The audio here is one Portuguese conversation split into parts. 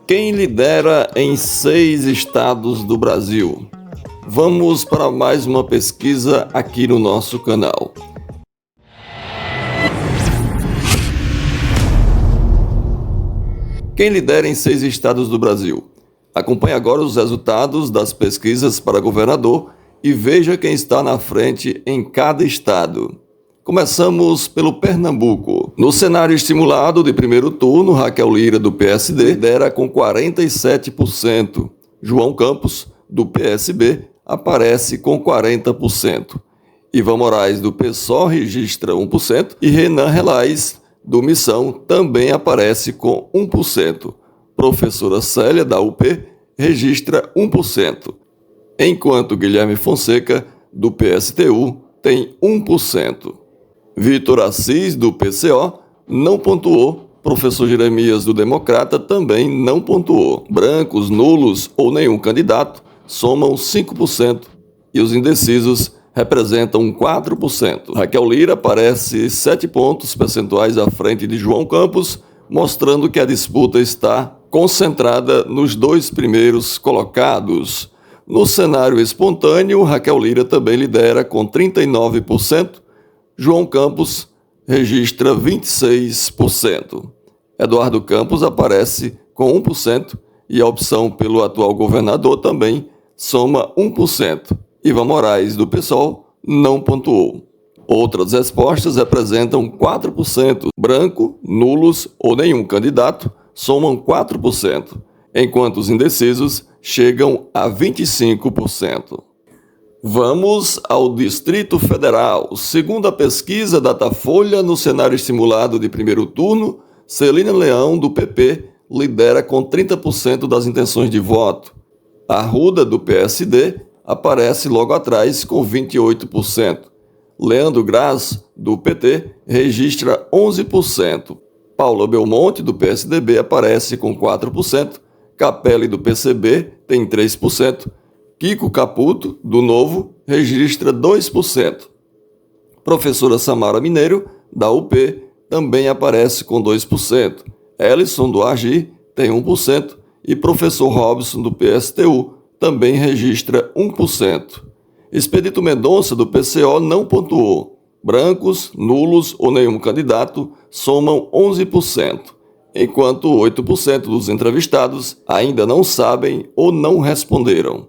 Quem lidera em 6 estados do Brasil? Vamos para mais uma pesquisa aqui no nosso canal. Quem lidera em 6 estados do Brasil? Acompanhe agora os resultados das pesquisas para governador e veja quem está na frente em cada estado. Começamos pelo Pernambuco. No cenário estimulado de primeiro turno, Raquel Lira, do PSD, lidera com 47%. João Campos, do PSB, aparece com 40%. Ivan Moraes, do PSOL, registra 1%. E Renan Relais, do Missão, também aparece com 1%. Professora Célia, da UP, registra 1%. Enquanto Guilherme Fonseca, do PSTU, tem 1%. Vitor Assis, do PCO, não pontuou. Professor Jeremias, do Democrata, também não pontuou. Brancos, nulos ou nenhum candidato somam 5% e os indecisos representam 4%. Raquel Lira aparece 7 pontos percentuais à frente de João Campos, mostrando que a disputa está concentrada nos 2 primeiros colocados. No cenário espontâneo, Raquel Lira também lidera com 39%. João Campos registra 26%. Eduardo Campos aparece com 1% e a opção pelo atual governador também soma 1%. Ivan Moraes, do PSOL, não pontuou. Outras respostas representam 4%. Branco, nulos ou nenhum candidato somam 4%, enquanto os indecisos chegam a 25%. Vamos ao Distrito Federal. Segundo a pesquisa Datafolha, no cenário estimulado de primeiro turno, Celina Leão, do PP, lidera com 30% das intenções de voto. Arruda, do PSD, aparece logo atrás com 28%. Leandro Graz, do PT, registra 11%. Paula Belmonte, do PSDB, aparece com 4%. Capelli, do PCB, tem 3%. Kiko Caputo, do Novo, registra 2%. Professora Samara Mineiro, da UP, também aparece com 2%. Ellison, do AGI, tem 1%. E professor Robson, do PSTU, também registra 1%. Expedito Mendonça, do PCO, não pontuou. Brancos, nulos ou nenhum candidato somam 11%, enquanto 8% dos entrevistados ainda não sabem ou não responderam.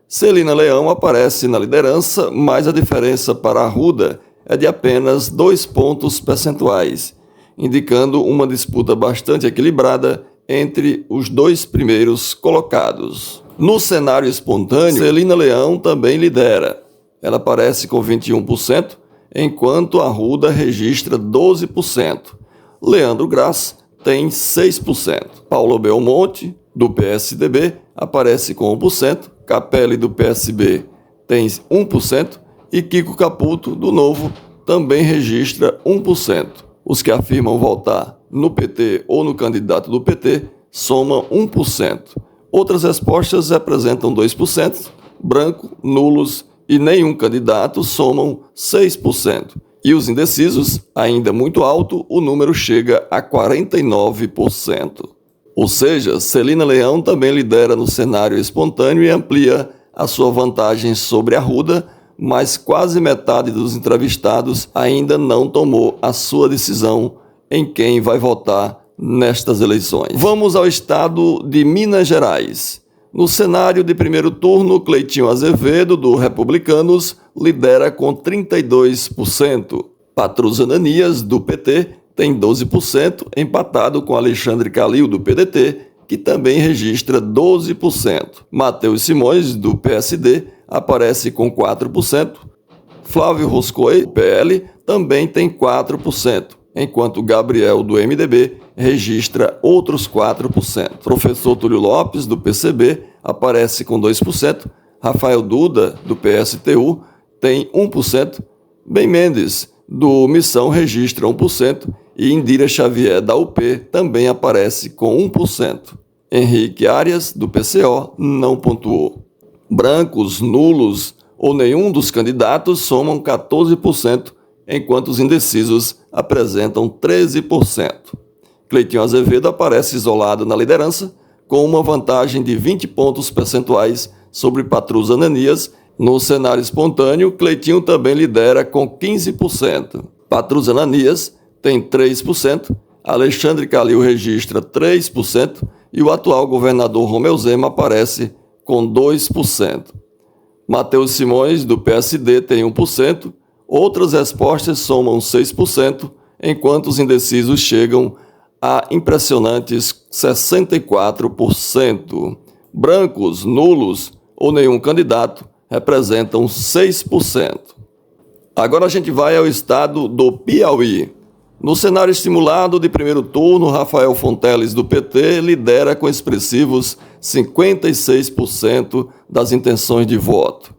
Celina Leão aparece na liderança, mas a diferença para Arruda é de apenas 2 pontos percentuais, indicando uma disputa bastante equilibrada entre os 2 primeiros colocados. No cenário espontâneo, Celina Leão também lidera. Ela aparece com 21%, enquanto Arruda registra 12%. Leandro Graz tem 6%. Paulo Belmonte, do PSDB, aparece com 1%. Capelli, do PSB, tem 1%. E Kiko Caputo, do Novo, também registra 1%. Os que afirmam votar no PT ou no candidato do PT somam 1%. Outras respostas representam 2%. Branco, nulos e nenhum candidato somam 6%. E os indecisos, ainda muito alto, o número chega a 49%. Ou seja, Celina Leão também lidera no cenário espontâneo e amplia a sua vantagem sobre Arruda, mas quase metade dos entrevistados ainda não tomou a sua decisão em quem vai votar nestas eleições. Vamos ao estado de Minas Gerais. No cenário de primeiro turno, Cleitinho Azevedo, do Republicanos, lidera com 32%. Patrus Ananias, do PT, tem 12%, empatado com Alexandre Calil, do PDT, que também registra 12%. Matheus Simões, do PSD, aparece com 4%. Flávio Roscoe, do PL, também tem 4%, enquanto Gabriel, do MDB, registra outros 4%. Professor Túlio Lopes, do PCB, aparece com 2%. Rafael Duda, do PSTU, tem 1%. Ben Mendes, do Missão, registra 1%. E Indira Xavier, da UP, também aparece com 1%. Henrique Arias, do PCO, não pontuou. Brancos, nulos ou nenhum dos candidatos somam 14%, enquanto os indecisos apresentam 13%. Cleitinho Azevedo aparece isolado na liderança, com uma vantagem de 20 pontos percentuais sobre Patrus Ananias. No cenário espontâneo, Cleitinho também lidera com 15%. Patrus Ananias tem 3%, Alexandre Calil registra 3% e o atual governador Romeu Zema aparece com 2%. Matheus Simões, do PSD, tem 1%, outras respostas somam 6%, enquanto os indecisos chegam a impressionantes 64%. Brancos, nulos ou nenhum candidato representam 6%. Agora a gente vai ao estado do Piauí. No cenário estimulado de primeiro turno, Rafael Fonteles, do PT, lidera com expressivos 56% das intenções de voto.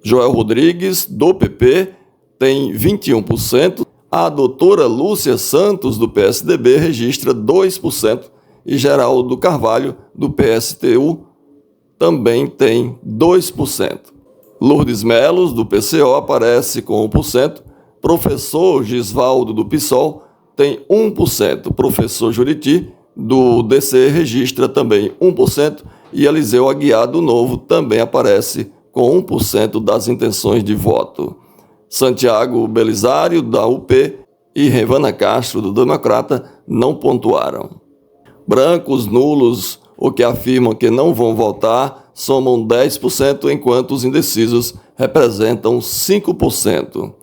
Joel Rodrigues, do PP, tem 21%. A doutora Lúcia Santos, do PSDB, registra 2%. E Geraldo Carvalho, do PSTU, também tem 2%. Lourdes Melos, do PCO, aparece com 1%. Professor Gisvaldo, do PSOL, tem 1%. Professor Juriti, do DC, registra também 1%. E Eliseu Aguiar, do Novo, também aparece com 1% das intenções de voto. Santiago Belisário, da UP, e Revana Castro, do Democrata, não pontuaram. Brancos, nulos ou que afirmam que não vão votar somam 10%, enquanto os indecisos representam 5%.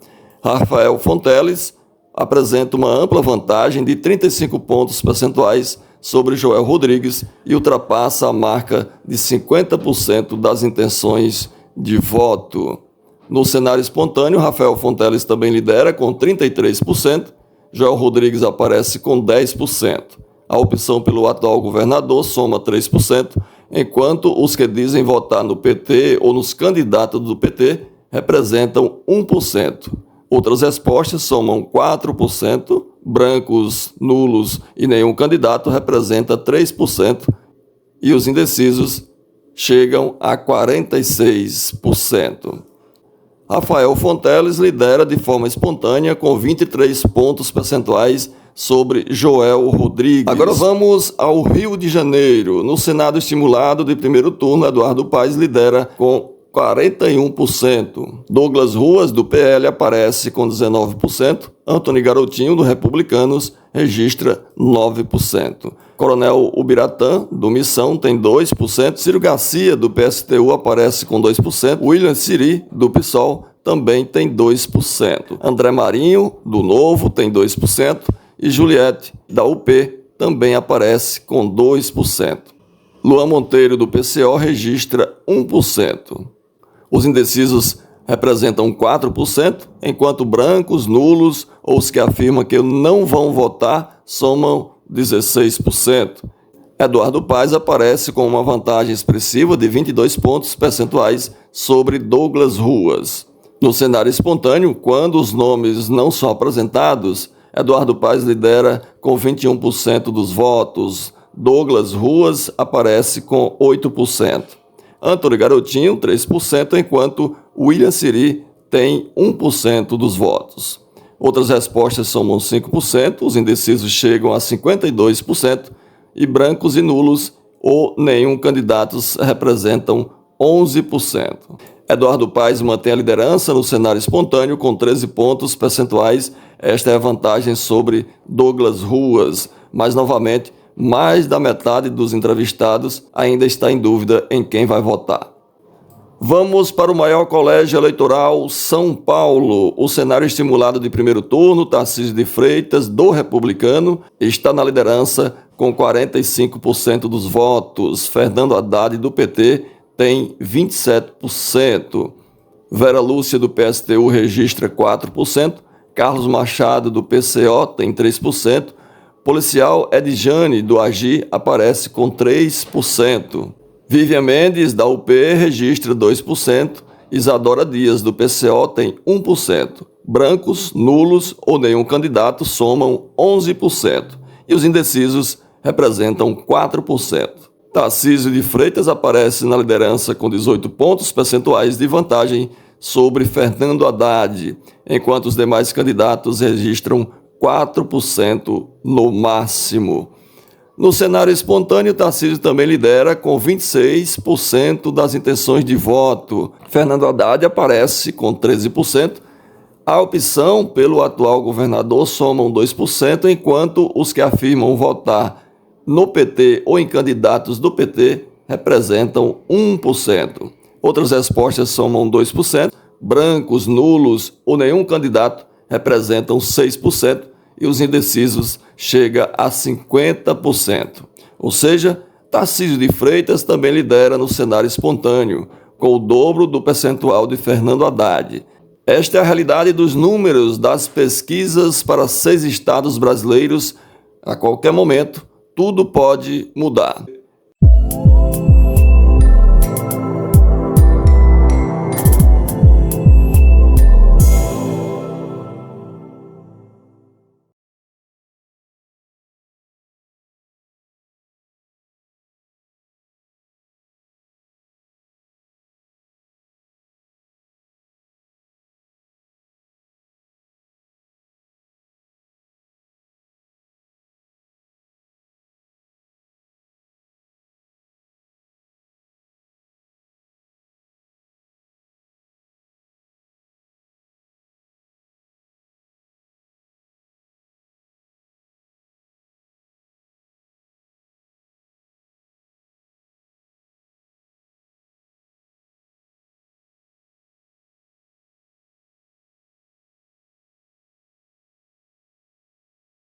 Rafael Fonteles apresenta uma ampla vantagem de 35 pontos percentuais sobre Joel Rodrigues e ultrapassa a marca de 50% das intenções de voto. No cenário espontâneo, Rafael Fonteles também lidera com 33%, Joel Rodrigues aparece com 10%. A opção pelo atual governador soma 3%, enquanto os que dizem votar no PT ou nos candidatos do PT representam 1%. Outras respostas somam 4%, brancos, nulos e nenhum candidato representa 3%, e os indecisos chegam a 46%. Rafael Fonteles lidera de forma espontânea com 23 pontos percentuais sobre Joel Rodrigues. Agora vamos ao Rio de Janeiro. No Senado estimulado de primeiro turno, Eduardo Paes lidera com 41%. Douglas Ruas, do PL, aparece com 19%. Antony Garotinho, do Republicanos, registra 9%. Coronel Ubiratã, do Missão, tem 2%. Ciro Garcia, do PSTU, aparece com 2%. William Siri, do PSOL, também tem 2%. André Marinho, do Novo, tem 2%. E Juliette, da UP, também aparece com 2%. Luan Monteiro, do PCO, registra 1%. Os indecisos representam 4%, enquanto brancos, nulos ou os que afirmam que não vão votar somam 16%. Eduardo Paes aparece com uma vantagem expressiva de 22 pontos percentuais sobre Douglas Ruas. No cenário espontâneo, quando os nomes não são apresentados, Eduardo Paes lidera com 21% dos votos. Douglas Ruas aparece com 8%. Antony Garotinho, 3%, enquanto William Siri tem 1% dos votos. Outras respostas somam 5%, os indecisos chegam a 52%, e brancos e nulos ou nenhum candidatos representam 11%. Eduardo Paes mantém a liderança no cenário espontâneo com 13 pontos percentuais. Esta é a vantagem sobre Douglas Ruas, mas novamente, mais da metade dos entrevistados ainda está em dúvida em quem vai votar. Vamos para o maior colégio eleitoral, São Paulo. O cenário estimulado de primeiro turno, Tarcísio de Freitas, do Republicano, está na liderança com 45% dos votos. Fernando Haddad, do PT, tem 27%. Vera Lúcia, do PSTU, registra 4%. Carlos Machado, do PCO, tem 3%. Policial Edjane, do AGI, aparece com 3%. Vivian Mendes, da UP, registra 2%. Isadora Dias, do PCO, tem 1%. Brancos, nulos ou nenhum candidato somam 11%. E os indecisos representam 4%. Tarcísio de Freitas aparece na liderança com 18 pontos percentuais de vantagem sobre Fernando Haddad, enquanto os demais candidatos registram 4% no máximo. No cenário espontâneo, Tarcísio também lidera com 26% das intenções de voto. Fernando Haddad aparece com 13%. A opção pelo atual governador somam 2%, enquanto os que afirmam votar no PT ou em candidatos do PT representam 1%. Outras respostas somam 2%, brancos, nulos ou nenhum candidato representam 6% e os indecisos chega a 50%. Ou seja, Tarcísio de Freitas também lidera no cenário espontâneo, com o dobro do percentual de Fernando Haddad. Esta é a realidade dos números das pesquisas para 6 estados brasileiros. A qualquer momento, tudo pode mudar.